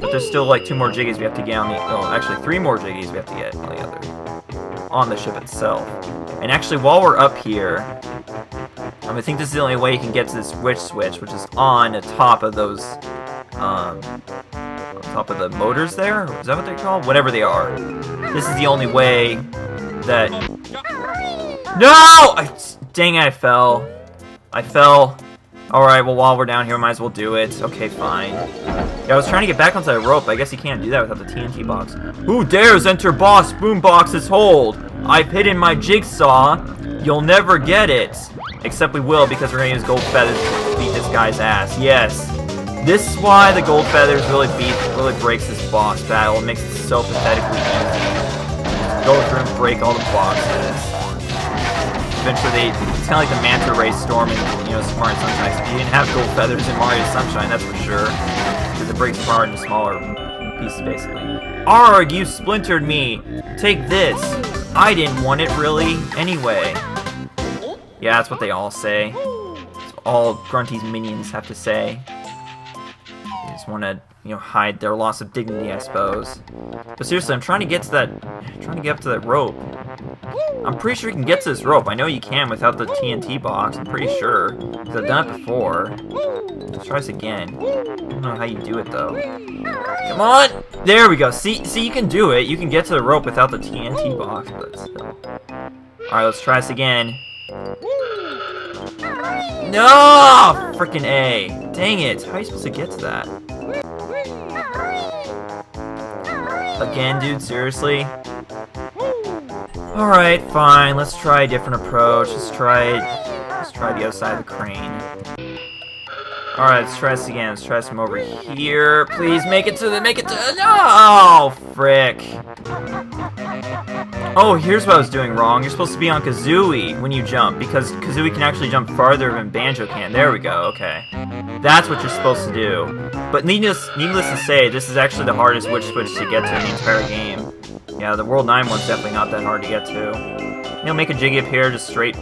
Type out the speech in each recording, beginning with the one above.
But there's still like 2 more jiggies we have to get on the... Oh, actually 3 more jiggies we have to get on the other... on the ship itself. And actually, while we're up here, I think this is the only way you can get to this witch switch, which is on the top of those... on top of the motors there? Is that what they're called? Whatever they are. This is the only way that... No! Dang it, I fell. I fell. Alright, well, while we're down here, we might as well do it. Okay, fine. Yeah, I was trying to get back onto the rope, but I guess you can't do that without the TNT box. Who dares enter Boss Boombox's hold? I've hidden my jigsaw. You'll never get it. Except we will, because we're going to use gold feathers to beat this guy's ass. Yes. This is why the gold feathers really breaks this boss battle. It makes it so pathetically easy. Go through and break all the boxes. Eventually, it's kind of like the Manta Ray Storm in, Super Mario Sunshine. If you didn't have gold feathers in Mario Sunshine, that's for sure. Because it breaks apart into smaller pieces, basically. Arg, you splintered me! Take this! I didn't want it, really, anyway. Yeah, that's what they all say. That's what all Grunty's minions have to say. They just want to, hide their loss of dignity, I suppose. But seriously, I'm trying to get to that... trying to get up to that rope. I'm pretty sure you can get to this rope. I know you can without the TNT box. I'm pretty sure. Because I've done it before. Let's try this again. I don't know how you do it, though. Come on! There we go. See, you can do it. You can get to the rope without the TNT box, but still. Alright, let's try this again. No! Frickin' A. Dang it. How are you supposed to get to that? Again, dude, seriously? Alright, fine. Let's try a different approach. Let's try the other side of the crane. Alright, let's try this again. Let's try this from over here. Please make it to no! Frick. Oh, here's what I was doing wrong. You're supposed to be on Kazooie when you jump, because Kazooie can actually jump farther than Banjo can. There we go, okay. That's what you're supposed to do. But needless to say, this is actually the hardest witch switch to get to in the entire game. Yeah, the World 9 one's definitely not that hard to get to. Make a jiggy appear just straight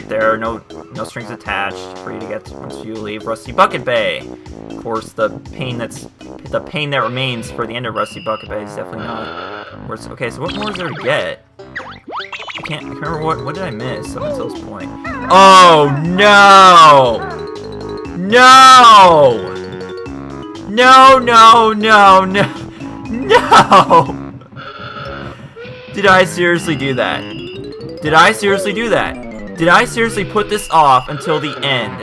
there, no strings attached for you to get to once you leave Rusty Bucket Bay. Of course, the pain that remains for the end of Rusty Bucket Bay is definitely not. Okay, so what more is there to get? I can't remember what did I miss up until this point. Oh no! No! No! Did I seriously do that? Did I seriously do that? Did I seriously put this off until the end?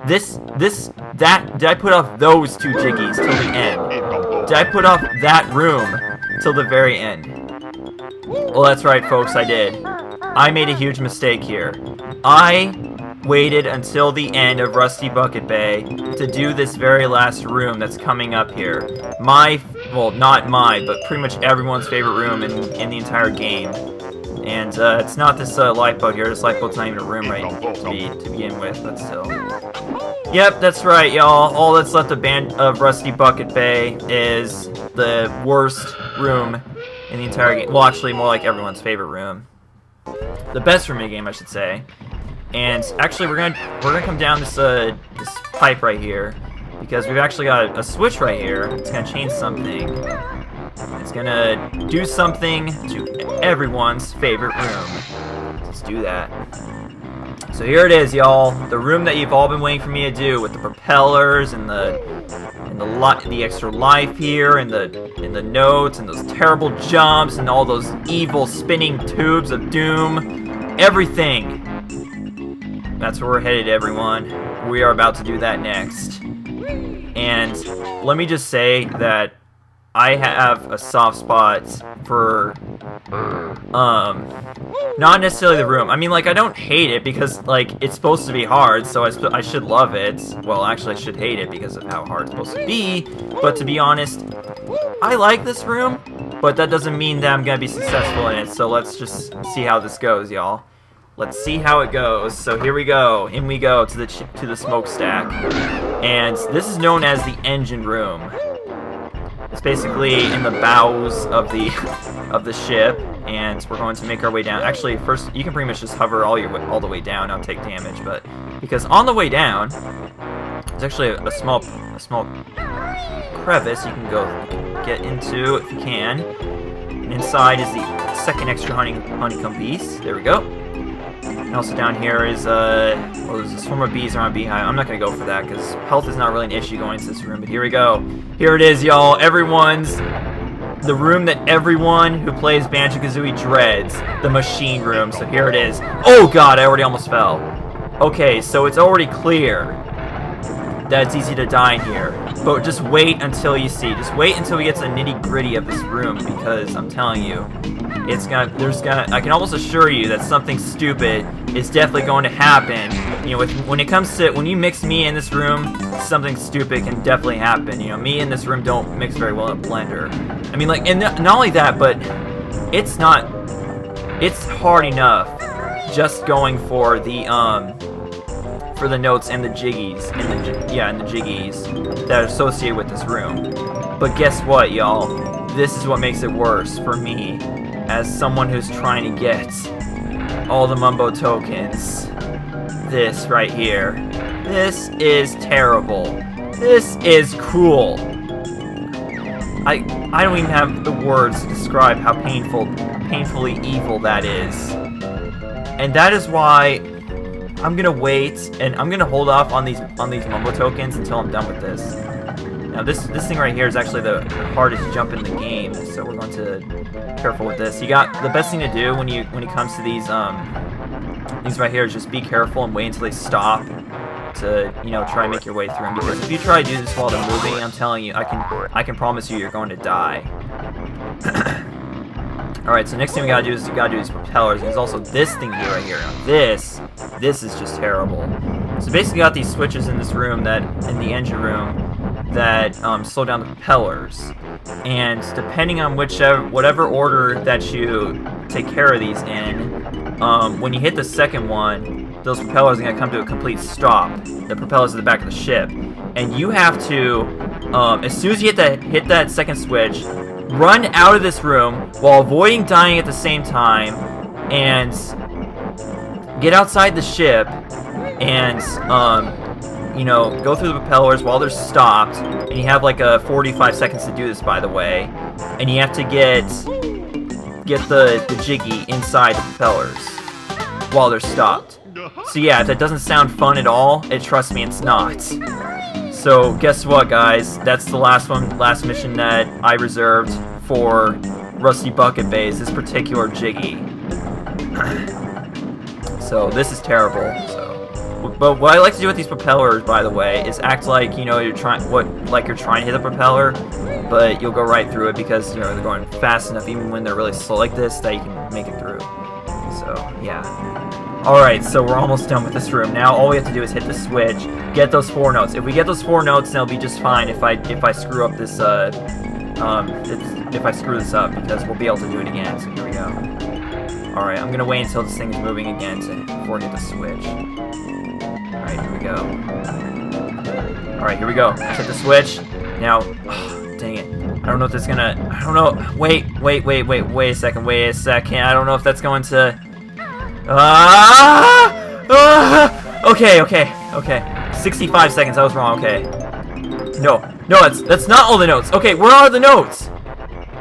Did I put off those 2 jiggies till the end? Did I put off that room till the very end? Well, that's right, folks, I did. I made a huge mistake here. I waited until the end of Rusty Bucket Bay to do this very last room that's coming up here. Well, not mine, but pretty much everyone's favorite room in the entire game. And it's not this lifeboat here. This lifeboat's not even a room right to begin with, but still. Yep, that's right, y'all. All that's left of Rusty Bucket Bay is the worst room in the entire game. Well, actually, more like everyone's favorite room. The best room in the game, I should say. And actually, we're gonna come down this pipe right here, because we've actually got a switch right here. It's gonna change something. It's gonna do something to everyone's favorite room. Let's do that. So here it is, y'all. The room that you've all been waiting for me to do, with the propellers and the extra life here, and the notes, and those terrible jumps, and all those evil spinning tubes of doom. Everything. That's where we're headed, everyone. We are about to do that next. And let me just say that I have a soft spot for, not necessarily the room. I mean, like, I don't hate it because, like, it's supposed to be hard, so I should love it. Well, actually, I should hate it because of how hard it's supposed to be. But to be honest, I like this room, but that doesn't mean that I'm gonna be successful in it. So let's just see how this goes, y'all. Let's see how it goes. So here we go. In we go to the smokestack, and this is known as the engine room. It's basically in the bows of the ship, and we're going to make our way down. Actually, first you can pretty much just hover all the way down, not take damage. But because on the way down, There's actually a small crevice you can go get into if you can. And inside is the second extra honeycomb piece. There we go. And also down here is well, there's a swarm of bees around a beehive. I'm not gonna go for that because health is not really an issue going into this room. But here we go. Here it is, y'all. The room that everyone who plays Banjo-Kazooie dreads, the machine room. So here it is. Oh god, I already almost fell. Okay, so it's already clear that it's easy to die in here. But just wait until you see. Just wait until we get to the nitty-gritty of this room, because I'm telling you, I can almost assure you that something stupid is definitely going to happen. You know, when you mix me in this room, something stupid can definitely happen. You know, me in this room don't mix very well in a blender. I mean, like, and not only that, but it's hard enough just going for the notes and the jiggies and the jiggies that are associated with this room. But guess what, y'all? This is what makes it worse for me as someone who's trying to get all the Mumbo tokens. This right here. This is terrible. This is cruel. I don't even have the words to describe how painfully evil that is. And that is why I'm gonna wait and I'm gonna hold off on these Mumbo tokens until I'm done with this. Now this thing right here is actually the hardest jump in the game, so we're going to be careful with this. You got the best thing to do when it comes to these right here is just be careful and wait until they stop to, you know, try and make your way through them, because if you try to do this while they're moving, I'm telling you, I can promise you you're going to die. Alright, so next thing we gotta do is these propellers. There's also this thing here right here. Now this is just terrible. So basically, you got these switches in this room in the engine room that slow down the propellers. And depending on whatever order that you take care of these in, when you hit the second one, those propellers are gonna come to a complete stop. The propellers at the back of the ship, and you have to, as soon as you hit that second switch, run out of this room while avoiding dying at the same time, and get outside the ship, and you know, go through the propellers while they're stopped. And you have like 45 seconds to do this, by the way. And you have to get the jiggy inside the propellers while they're stopped. So yeah, if that doesn't sound fun at all, trust me, it's not. So guess what, guys? That's the last mission that I reserved for Rusty Bucket Base, this particular jiggy. So this is terrible. But what I like to do with these propellers, by the way, is act like, you know, you're trying to hit the propeller, but you'll go right through it because, you know, they're going fast enough even when they're really slow like this that you can make it through. So yeah. Alright, so we're almost done with this room. Now all we have to do is hit the switch, get those 4 notes. If we get those 4 notes, then it'll be just fine if I screw up this if I screw this up, because we'll be able to do it again. So here we go. Alright, I'm gonna wait until this thing's moving again before I hit the switch. Alright, here we go. Alright, here we go. Let's hit the switch. Now, dang it. I don't know if that's gonna, I don't know. Wait a second. I don't know if that's going to, okay. 65 seconds, I was wrong, okay. No, that's not all the notes. Okay, where are the notes?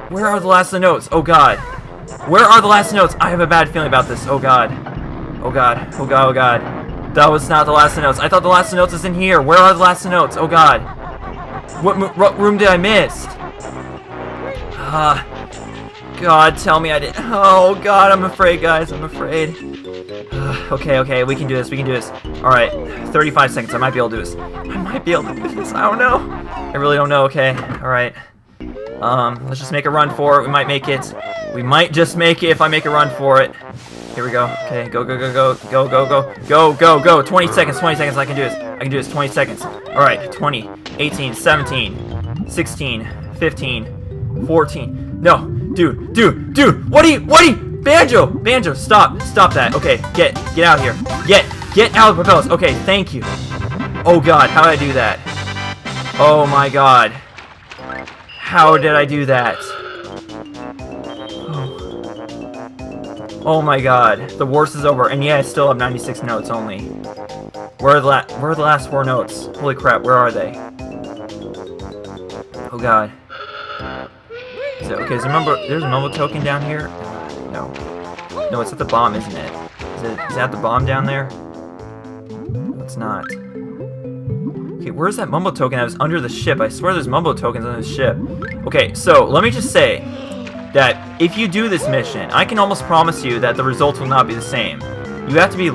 Where are the last of the notes? Oh god. Where are the last notes? I have a bad feeling about this. Oh god. That was not the last of the notes. I thought the last of the notes is in here. Where are the last of the notes? Oh god. What room did I miss? God, tell me I did. Oh god, I'm afraid, guys. I'm afraid. Okay, we can do this. Alright, 35 seconds. I might be able to do this. I don't know. I really don't know. Okay, alright. Let's just make a run for it. We might make it. We might just make it if I make a run for it. Here we go. Okay, go. 20 seconds. I can do this. 20 seconds. Alright, 20, 18, 17, 16, 15, 14. No, dude. What are you? Banjo, stop that. Okay, get out of here. Get out of the propellers. Okay, thank you. Oh god, how did I do that? Oh my god. How did I do that? Oh my god. The worst is over. And yeah, I still have 96 notes only. Where are the last 4 notes? Holy crap, where are they? Oh god. Okay, there's a mumbo token down here? No. No, it's at the bomb, isn't it? Is that the bomb down there? No, it's not. Okay, where's that mumbo token that was under the ship? I swear there's mumbo tokens under the ship. Okay, so let me just say that if you do this mission, I can almost promise you that the results will not be the same. You have to be...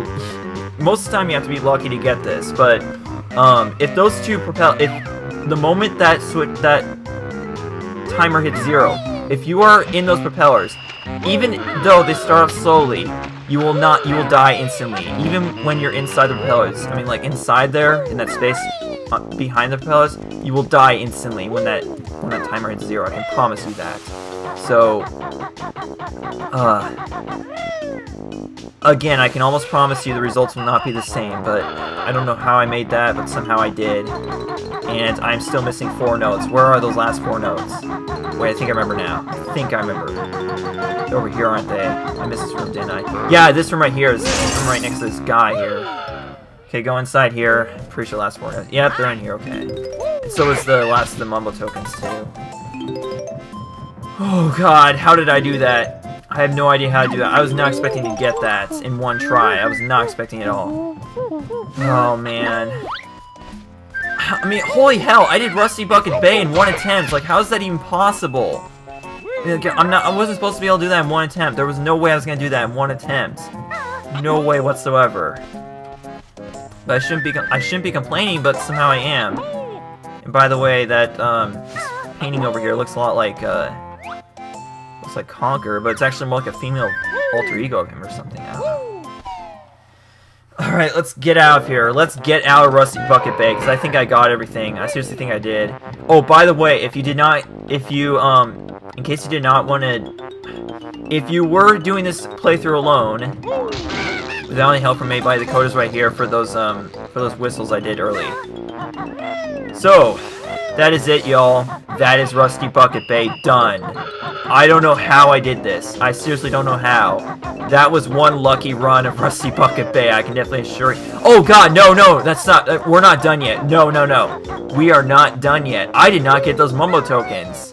Most of the time you have to be lucky to get this, but if those two if the moment that timer hits 0, if you are in those propellers, even though they start off slowly, you will die instantly. Even when you're inside the propellers, I mean, like inside there in that space behind the propellers, you will die instantly when that timer hits 0. I can promise you that. So, again, I can almost promise you the results will not be the same, but I don't know how I made that, but somehow I did. And I'm still missing 4 notes. Where are those last 4 notes? Wait, I think I remember now. I think I remember. They're over here, aren't they? I missed this room, didn't I? Yeah, this room right here is right next to this guy here. Okay, go inside here. I'm pretty sure the last 4 notes. Yep, they're in here, okay. And so is the last of the mumbo tokens, too. Oh god, how did I do that? I have no idea how to do that. I was not expecting to get that in one try. I was not expecting it at all. Oh, man. I mean, holy hell, I did Rusty Bucket Bay in 1 attempt. Like, how is that even possible? I wasn't supposed to be able to do that in 1 attempt. There was no way I was going to do that in 1 attempt. No way whatsoever. But I shouldn't be complaining, but somehow I am. And by the way, that painting over here looks a lot like Conquer, but it's actually more like a female alter ego of him or something. I don't know. Alright, let's get out of here. Let's get out of Rusty Bucket Bay, because I think I got everything. I seriously think I did. Oh, by the way, in case you did not want to... If you were doing this playthrough alone, without any help from anybody, the code is right here for those whistles I did early. So, that is it, y'all. That is Rusty Bucket Bay done. I don't know how I did this. I seriously don't know how. That was one lucky run of Rusty Bucket Bay, I can definitely assure you. Oh god, no, that's not... we're not done yet. No. We are not done yet. I did not get those mumbo tokens.